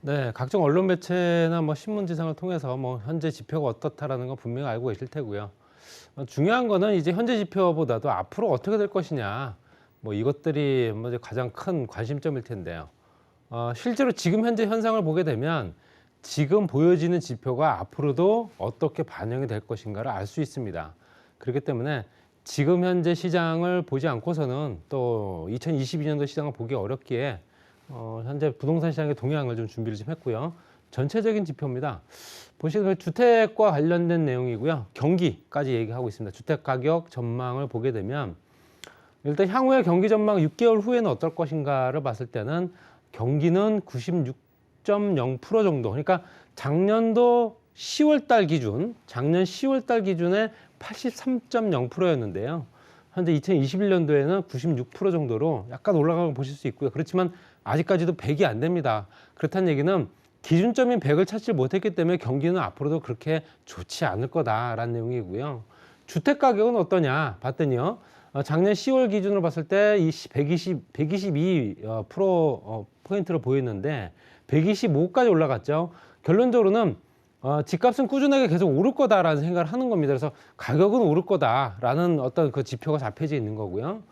네, 각종 언론 매체나 뭐 신문지상을 통해서 뭐 현재 지표가 어떻다라는 건 분명히 알고 계실 테고요. 중요한 거는 이제 현재 지표보다도 앞으로 어떻게 될 것이냐, 뭐 이것들이 뭐 이제 가장 큰 관심점일 텐데요. 실제로 지금 현재 현상을 보게 되면 지금 보여지는 지표가 앞으로도 어떻게 반영이 될 것인가를 알 수 있습니다. 그렇기 때문에 지금 현재 시장을 보지 않고서는 또 2022년도 시장을 보기 어렵기에 현재 부동산 시장의 동향을 좀 준비를 좀 했고요. 전체적인 지표입니다. 보시면 주택과 관련된 내용이고요. 경기까지 얘기하고 있습니다. 주택 가격 전망을 보게 되면 일단 향후의 경기 전망 6개월 후에는 어떨 것인가를 봤을 때는 경기는 96.0% 정도. 그러니까 작년도 10월 달 기준, 작년 10월 달 기준에 83.0%였는데요. 현재 2021년도에는 96% 정도로 약간 올라가는 걸 보실 수 있고요. 그렇지만 아직까지도 100이 안 됩니다. 그렇다는 얘기는 기준점인 100을 찾지 못했기 때문에 경기는 앞으로도 그렇게 좋지 않을 거다라는 내용이고요. 주택 가격은 어떠냐 봤더니요. 작년 10월 기준으로 봤을 때 122% 포인트를 보였는데 125까지 올라갔죠. 결론적으로는 집값은 꾸준하게 계속 오를 거다라는 생각을 하는 겁니다. 그래서 가격은 오를 거다라는 어떤 그 지표가 잡혀져 있는 거고요.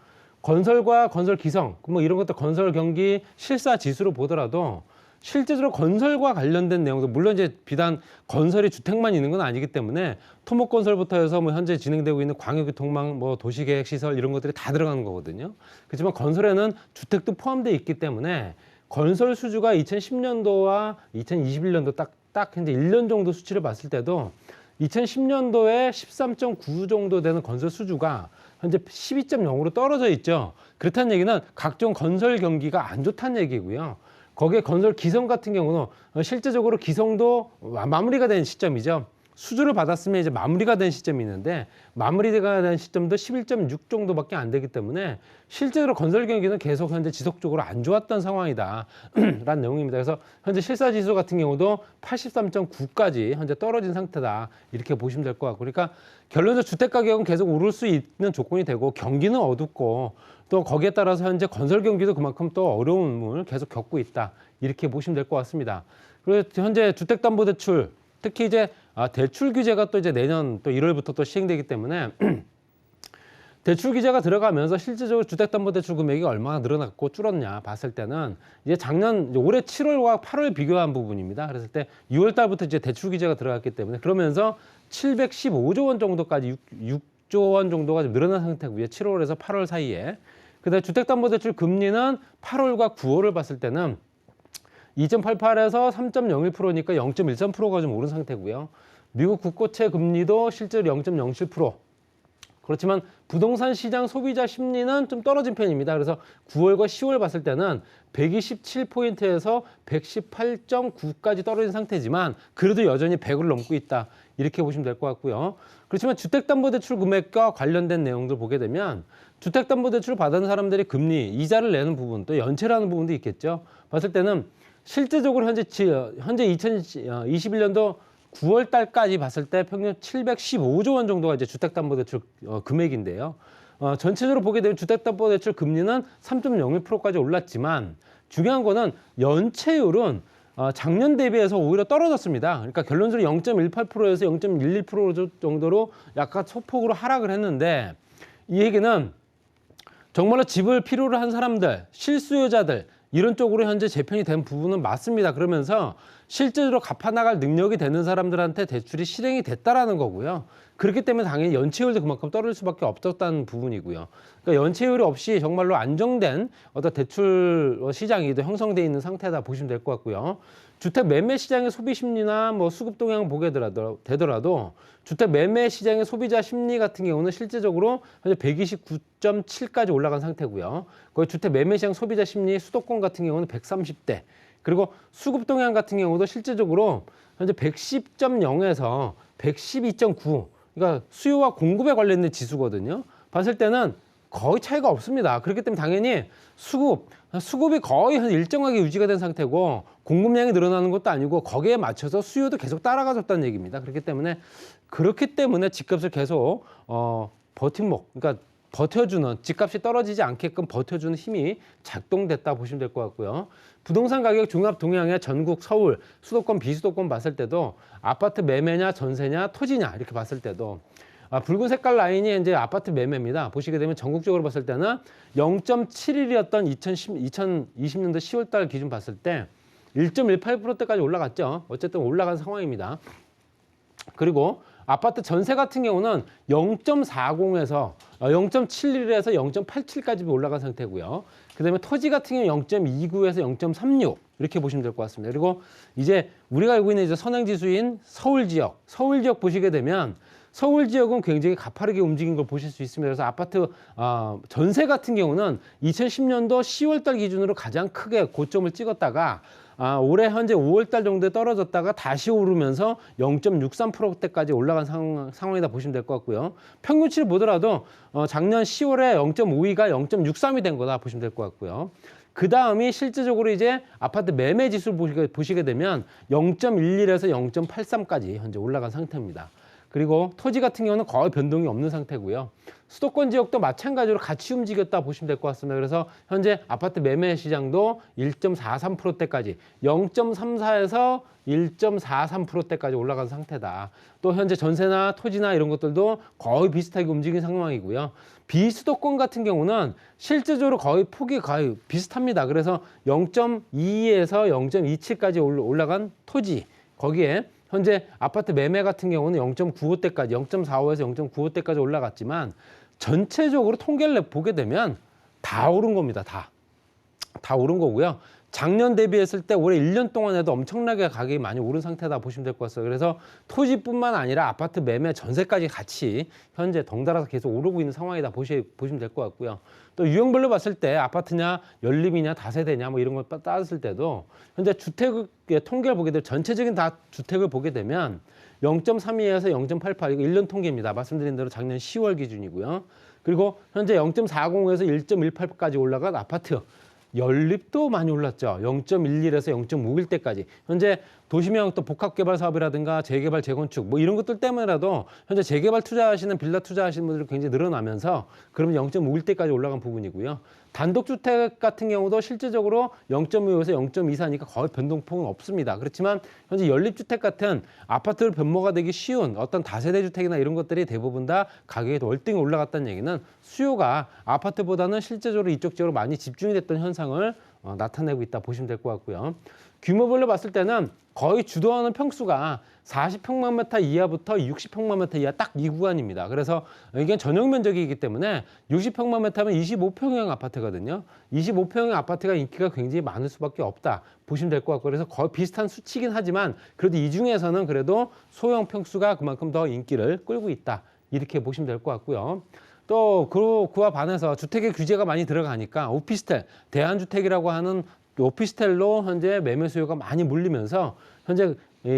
건설과 건설 기성, 뭐 이런 것도 건설 경기 실사 지수로 보더라도 실제로 건설과 관련된 내용도 물론 이제 비단 건설이 주택만 있는 건 아니기 때문에 토목건설부터 해서 뭐 현재 진행되고 있는 광역교통망, 뭐 도시계획 시설 이런 것들이 다 들어가는 거거든요. 그렇지만 건설에는 주택도 포함되어 있기 때문에 건설 수주가 2010년도와 2021년도 딱 현재 1년 정도 수치를 봤을 때도 2010년도에 13.9 정도 되는 건설 수주가 현재 12.0으로 떨어져 있죠. 그렇다는 얘기는 각종 건설 경기가 안 좋다는 얘기고요. 거기에 건설 기성 같은 경우는 실제적으로 기성도 마무리가 된 시점이죠. 수주를 받았으면 이제 마무리가 된 시점이 있는데 마무리가 된 시점도 11.6 정도밖에 안 되기 때문에 실제로 건설 경기는 계속 현재 지속적으로 안 좋았던 상황이다 라는 내용입니다. 그래서 현재 실사지수 같은 경우도 83.9까지 현재 떨어진 상태다 이렇게 보시면 될 것 같고, 그러니까 결론적으로 주택가격은 계속 오를 수 있는 조건이 되고 경기는 어둡고 또 거기에 따라서 현재 건설 경기도 그만큼 또 어려움을 계속 겪고 있다 이렇게 보시면 될 것 같습니다. 그리고 현재 주택담보대출 특히 이제 대출 규제가 또 이제 내년 또 1월부터 또 시행되기 때문에 대출 규제가 들어가면서 실질적으로 주택담보대출 금액이 얼마나 늘어났고 줄었냐 봤을 때는 이제 작년 올해 7월과 8월 비교한 부분입니다. 그랬을 때 6월 달부터 이제 대출 규제가 들어갔기 때문에 그러면서 715조 원 정도까지 6조 원 정도가 좀 늘어난 상태고요. 7월에서 8월 사이에. 그다음에 주택담보대출 금리는 8월과 9월을 봤을 때는 2.88에서 3.01%니까 0.13%가 좀 오른 상태고요. 미국 국고채 금리도 실제로 0.07%. 그렇지만 부동산 시장 소비자 심리는 좀 떨어진 편입니다. 그래서 9월과 10월 봤을 때는 127포인트에서 118.9까지 떨어진 상태지만 그래도 여전히 100을 넘고 있다. 이렇게 보시면 될 것 같고요. 그렇지만 주택담보대출 금액과 관련된 내용들 보게 되면 주택담보대출 받은 사람들이 금리, 이자를 내는 부분, 또 연체라는 부분도 있겠죠. 봤을 때는 실제적으로 현재 2021년도 9월 달까지 봤을 때 평균 715조 원 정도가 이제 주택담보대출 금액인데요. 전체적으로 보게 되면 주택담보대출 금리는 3.01%까지 올랐지만 중요한 거는 연체율은 작년 대비해서 오히려 떨어졌습니다. 그러니까 결론적으로 0.18%에서 0.11% 정도로 약간 소폭으로 하락을 했는데 이 얘기는 정말로 집을 필요로 한 사람들, 실수요자들 이런 쪽으로 현재 재편이 된 부분은 맞습니다. 그러면서 실제로 갚아나갈 능력이 되는 사람들한테 대출이 실행이 됐다라는 거고요. 그렇기 때문에 당연히 연체율도 그만큼 떨어질 수밖에 없었다는 부분이고요. 그러니까 연체율이 없이 정말로 안정된 어떤 대출 시장이 형성되어 있는 상태다 보시면 될 것 같고요. 주택 매매 시장의 소비 심리나 뭐 수급 동향 보게 되더라도 주택 매매 시장의 소비자 심리 같은 경우는 실제적으로 현재 129.7까지 올라간 상태고요. 거기 주택 매매 시장 소비자 심리 수도권 같은 경우는 130대. 그리고 수급 동향 같은 경우도 실제적으로 현재 110.0에서 112.9. 그러니까 수요와 공급에 관련된 지수거든요. 봤을 때는 거의 차이가 없습니다. 그렇기 때문에 당연히 수급이 거의 일정하게 유지가 된 상태고 공급량이 늘어나는 것도 아니고 거기에 맞춰서 수요도 계속 따라가줬다는 얘기입니다. 그렇기 때문에 집값을 계속 버팀목, 그러니까 버텨주는, 집값이 떨어지지 않게끔 버텨주는 힘이 작동됐다 보시면 될 것 같고요. 부동산 가격 종합 동향의 전국, 서울, 수도권, 비수도권 봤을 때도 아파트 매매냐 전세냐 토지냐 이렇게 봤을 때도 붉은 색깔 라인이 이제 아파트 매매입니다. 보시게 되면 전국적으로 봤을 때는 0.71이었던 2020년도 10월 달 기준 봤을 때 1.18%대까지 올라갔죠. 어쨌든 올라간 상황입니다. 그리고 아파트 전세 같은 경우는 0.40에서 0.71에서 0.87까지 올라간 상태고요. 그다음에 토지 같은 경우 0.29에서 0.36 이렇게 보시면 될 것 같습니다. 그리고 이제 우리가 알고 있는 이제 선행지수인 서울 지역 보시게 되면 서울 지역은 굉장히 가파르게 움직인 걸 보실 수 있습니다. 그래서 아파트 전세 같은 경우는 2010년도 10월 달 기준으로 가장 크게 고점을 찍었다가 올해 현재 5월 달 정도에 떨어졌다가 다시 오르면서 0.63%대까지 올라간 상황이다 보시면 될 것 같고요. 평균치를 보더라도 작년 10월에 0.52가 0.63이 된 거다 보시면 될 것 같고요. 그 다음이 실질적으로 이제 아파트 매매 지수를 보시게 되면 0.11에서 0.83까지 현재 올라간 상태입니다. 그리고 토지 같은 경우는 거의 변동이 없는 상태고요. 수도권 지역도 마찬가지로 같이 움직였다 보시면 될 것 같습니다. 그래서 현재 아파트 매매 시장도 1.43%대까지 0.34에서 1.43%대까지 올라간 상태다. 또 현재 전세나 토지나 이런 것들도 거의 비슷하게 움직인 상황이고요. 비수도권 같은 경우는 실질적으로 거의 폭이 거의 비슷합니다. 그래서 0.22에서 0.27까지 올라간 토지, 거기에 현재 아파트 매매 같은 경우는 0.95대까지, 0.45에서 0.95대까지 올라갔지만 전체적으로 통계를 보게 되면 다 오른 겁니다. 다 오른 거고요. 작년 대비했을 때 올해 1년 동안에도 엄청나게 가격이 많이 오른 상태다 보시면 될 것 같아요. 그래서 토지뿐만 아니라 아파트 매매 전세까지 같이 현재 덩달아서 계속 오르고 있는 상황이다 보시면 될 것 같고요. 또 유형별로 봤을 때 아파트냐 연립이냐 다세대냐 뭐 이런 걸 따졌을 때도 현재 주택의 통계를 보게 되면 전체적인 다 주택을 보게 되면 0.32에서 0.88 이거 1년 통계입니다. 말씀드린 대로 작년 10월 기준이고요. 그리고 현재 0.40에서 1.18까지 올라간 아파트 연립도 많이 올랐죠. 0.11에서 0.51대까지. 현재 도시명 또 복합개발 사업이라든가 재개발, 재건축 뭐 이런 것들 때문에라도 현재 재개발 투자하시는 빌라 투자하시는 분들이 굉장히 늘어나면서 그러면 0.51대까지 올라간 부분이고요. 단독주택 같은 경우도 실질적으로 0.25에서 0.24니까 거의 변동폭은 없습니다. 그렇지만 현재 연립주택 같은 아파트를 변모가 되기 쉬운 어떤 다세대 주택이나 이런 것들이 대부분 다 가격이 월등히 올라갔다는 얘기는 수요가 아파트보다는 실제적으로 이쪽 지역으로 많이 집중이 됐던 현상을 나타내고 있다 보시면 될 것 같고요. 규모별로 봤을 때는 거의 주도하는 평수가 40평방미터 이하부터 60평방미터 이하 딱 이 구간입니다. 그래서 이게 전용 면적이기 때문에 60평방미터면 25평형 아파트거든요. 25평형 아파트가 인기가 굉장히 많을 수밖에 없다 보시면 될 것 같고 그래서 거의 비슷한 수치긴 하지만 그래도 이 중에서는 그래도 소형 평수가 그만큼 더 인기를 끌고 있다 이렇게 보시면 될 것 같고요. 또 그와 반해서 주택의 규제가 많이 들어가니까 오피스텔, 대한주택이라고 하는 오피스텔로 현재 매매 수요가 많이 몰리면서 현재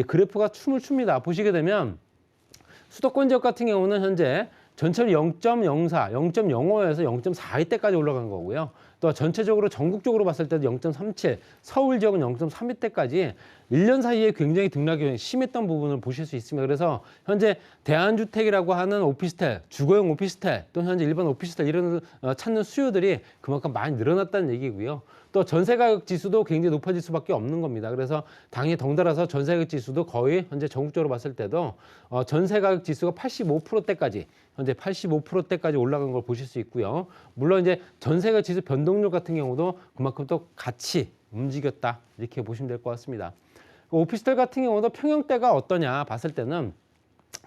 그래프가 춤을 춥니다. 보시게 되면 수도권 지역 같은 경우는 현재 전체로 0.04, 0.05에서 0.42대까지 올라간 거고요. 또 전체적으로 전국적으로 봤을 때도 0.37, 서울 지역은 0.31대까지 1년 사이에 굉장히 등락이 심했던 부분을 보실 수 있습니다. 그래서 현재 대한주택이라고 하는 오피스텔, 주거용 오피스텔, 또 현재 일반 오피스텔 이런 찾는 수요들이 그만큼 많이 늘어났다는 얘기고요. 또 전세가격 지수도 굉장히 높아질 수밖에 없는 겁니다. 그래서 당연히 덩달아서 전세가격 지수도 거의 현재 전국적으로 봤을 때도 전세가격 지수가 85%대까지 현재 85%대까지 올라간 걸 보실 수 있고요. 물론 이제 전세가격 지수 변동률 같은 경우도 그만큼 또 같이 움직였다 이렇게 보시면 될 것 같습니다. 오피스텔 같은 경우도 평형대가 어떠냐 봤을 때는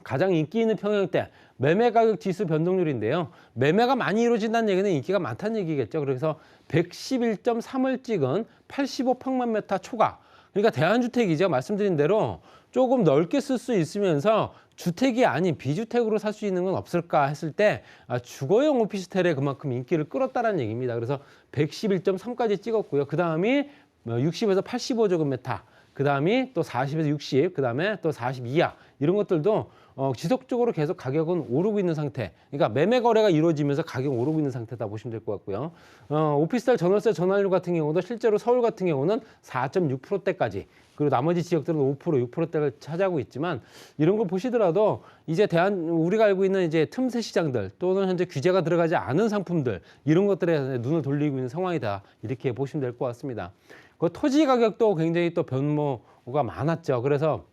가장 인기 있는 평형대 매매 가격 지수 변동률인데요. 매매가 많이 이루어진다는 얘기는 인기가 많다는 얘기겠죠. 그래서 111.3을 찍은 85평방미터 초과. 그러니까 대한주택이죠. 말씀드린 대로 조금 넓게 쓸 수 있으면서 주택이 아닌 비주택으로 살 수 있는 건 없을까 했을 때 주거용 오피스텔에 그만큼 인기를 끌었다는 얘기입니다. 그래서 111.3까지 찍었고요. 그 다음이 60에서 85제곱미터. 그 다음이 또 40에서 60, 그 다음에 또 40 이하 이런 것들도 지속적으로 계속 가격은 오르고 있는 상태. 그러니까 매매 거래가 이루어지면서 가격이 오르고 있는 상태다 보시면 될 것 같고요. 오피스텔 전월세 전환율 같은 경우도 실제로 서울 같은 경우는 4.6%대까지, 그리고 나머지 지역들은 5%, 6%대를 차지하고 있지만, 이런 걸 보시더라도 이제 우리가 알고 있는 이제 틈새 시장들 또는 현재 규제가 들어가지 않은 상품들, 이런 것들에 눈을 돌리고 있는 상황이다, 이렇게 보시면 될 것 같습니다. 그 토지 가격도 굉장히 또 변모가 많았죠. 그래서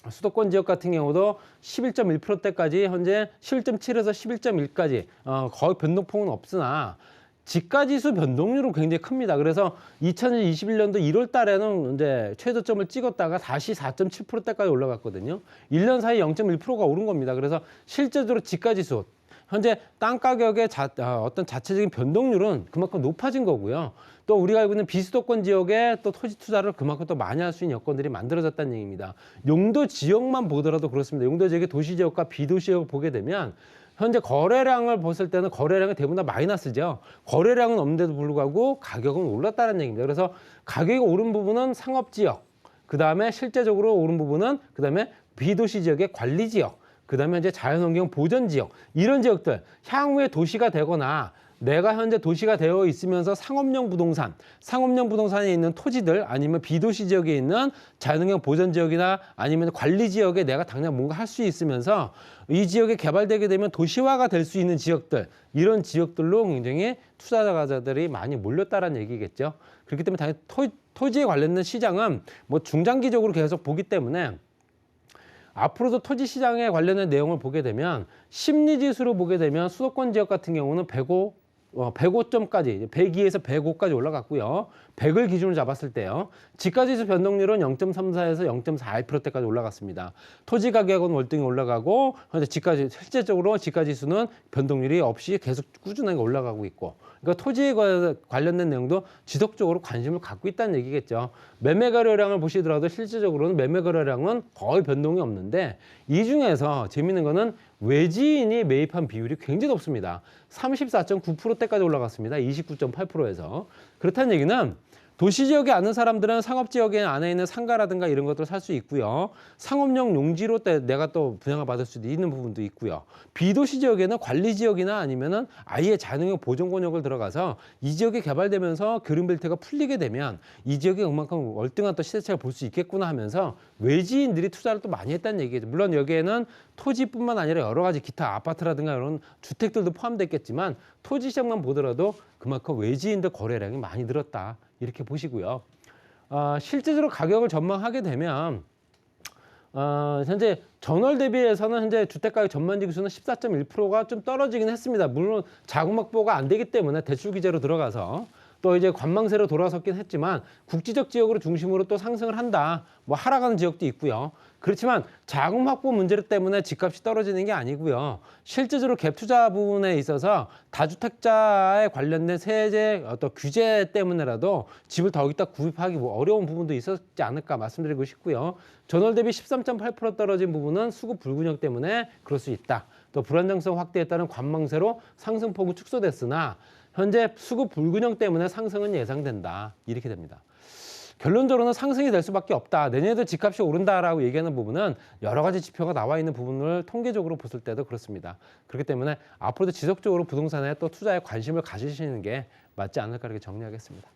수도권 지역 같은 경우도 11.1%대까지, 현재 11.7에서 11.1까지 거의 변동폭은 없으나 지가지수 변동률은 굉장히 큽니다. 그래서 2021년도 1월 달에는 이제 최저점을 찍었다가 다시 4.7%대까지 올라갔거든요. 1년 사이 0.1%가 오른 겁니다. 그래서 실제적으로 지가지수, 현재 땅 가격의 어떤 자체적인 변동률은 그만큼 높아진 거고요. 또 우리가 알고 있는 비수도권 지역에 또 토지 투자를 그만큼 또 많이 할 수 있는 여건들이 만들어졌다는 얘기입니다. 용도 지역만 보더라도 그렇습니다. 용도 지역의 도시 지역과 비도시 지역을 보게 되면 현재 거래량을 봤을 때는 거래량이 대부분 다 마이너스죠. 거래량은 없는데도 불구하고 가격은 올랐다는 얘기입니다. 그래서 가격이 오른 부분은 상업지역, 그 다음에 실제적으로 오른 부분은 그 다음에 비도시 지역의 관리지역, 그 다음에 이제 자연환경 보전지역, 이런 지역들, 향후에 도시가 되거나 내가 현재 도시가 되어 있으면서 상업용 부동산에 있는 토지들, 아니면 비도시 지역에 있는 자연환경 보전지역이나 아니면 관리지역에 내가 당장 뭔가 할 수 있으면서 이 지역에 개발되게 되면 도시화가 될 수 있는 지역들, 이런 지역들로 굉장히 투자자들이 많이 몰렸다라는 얘기겠죠. 그렇기 때문에 당연히 토지에 관련된 시장은 뭐 중장기적으로 계속 보기 때문에 앞으로도 토지 시장에 관련된 내용을 보게 되면 심리지수로 보게 되면 수도권 지역 같은 경우는 105점까지, 102에서 105까지 올라갔고요. 100을 기준으로 잡았을 때요. 지가지수 변동률은 0.34에서 0.41%대까지 올라갔습니다. 토지 가격은 월등히 올라가고, 현재 실제적으로 지가지수는 변동률이 없이 계속 꾸준하게 올라가고 있고, 그러니까 토지에 관련된 내용도 지속적으로 관심을 갖고 있다는 얘기겠죠. 매매 거래량을 보시더라도 실질적으로는 매매 거래량은 거의 변동이 없는데, 이 중에서 재밌는 거는 외지인이 매입한 비율이 굉장히 높습니다. 34.9%대까지 올라갔습니다. 29.8%에서. 그렇다는 얘기는 도시지역에 아는 사람들은 상업지역에 안에 있는 상가라든가 이런 것들을 살 수 있고요. 상업용 용지로 내가 또 분양을 받을 수도 있는 부분도 있고요. 비도시 지역에는 관리지역이나 아니면은 아예 자연환경 보존권역을 들어가서 이 지역이 개발되면서 그린벨트가 풀리게 되면 이 지역에 그만큼 월등한 또 시세차를 볼 수 있겠구나 하면서 외지인들이 투자를 또 많이 했다는 얘기죠. 물론 여기에는 토지뿐만 아니라 여러 가지 기타 아파트라든가 이런 주택들도 포함됐겠지만 토지 시장만 보더라도 그만큼 외지인들 거래량이 많이 늘었다, 이렇게 보시고요. 실제적으로 가격을 전망하게 되면 현재 전월 대비해서는 현재 주택가격 전반지수는 14.1%가 좀 떨어지긴 했습니다. 물론 자금 확보가 안 되기 때문에 대출 규제로 들어가서 또 이제 관망세로 돌아섰긴 했지만 국지적 지역으로 중심으로 또 상승을 한다, 뭐 하락하는 지역도 있고요. 그렇지만 자금 확보 문제 때문에 집값이 떨어지는 게 아니고요. 실제적으로 갭 투자 부분에 있어서 다주택자에 관련된 세제 어떤 규제 때문에라도 집을 더욱더 구입하기 어려운 부분도 있었지 않을까 말씀드리고 싶고요. 전월 대비 13.8% 떨어진 부분은 수급 불균형 때문에 그럴 수 있다. 또 불안정성 확대에 따른 관망세로 상승폭은 축소됐으나 현재 수급 불균형 때문에 상승은 예상된다, 이렇게 됩니다. 결론적으로는 상승이 될 수밖에 없다. 내년에도 집값이 오른다라고 얘기하는 부분은 여러 가지 지표가 나와 있는 부분을 통계적으로 봤을 때도 그렇습니다. 그렇기 때문에 앞으로도 지속적으로 부동산에 또 투자에 관심을 가지시는 게 맞지 않을까, 이렇게 정리하겠습니다.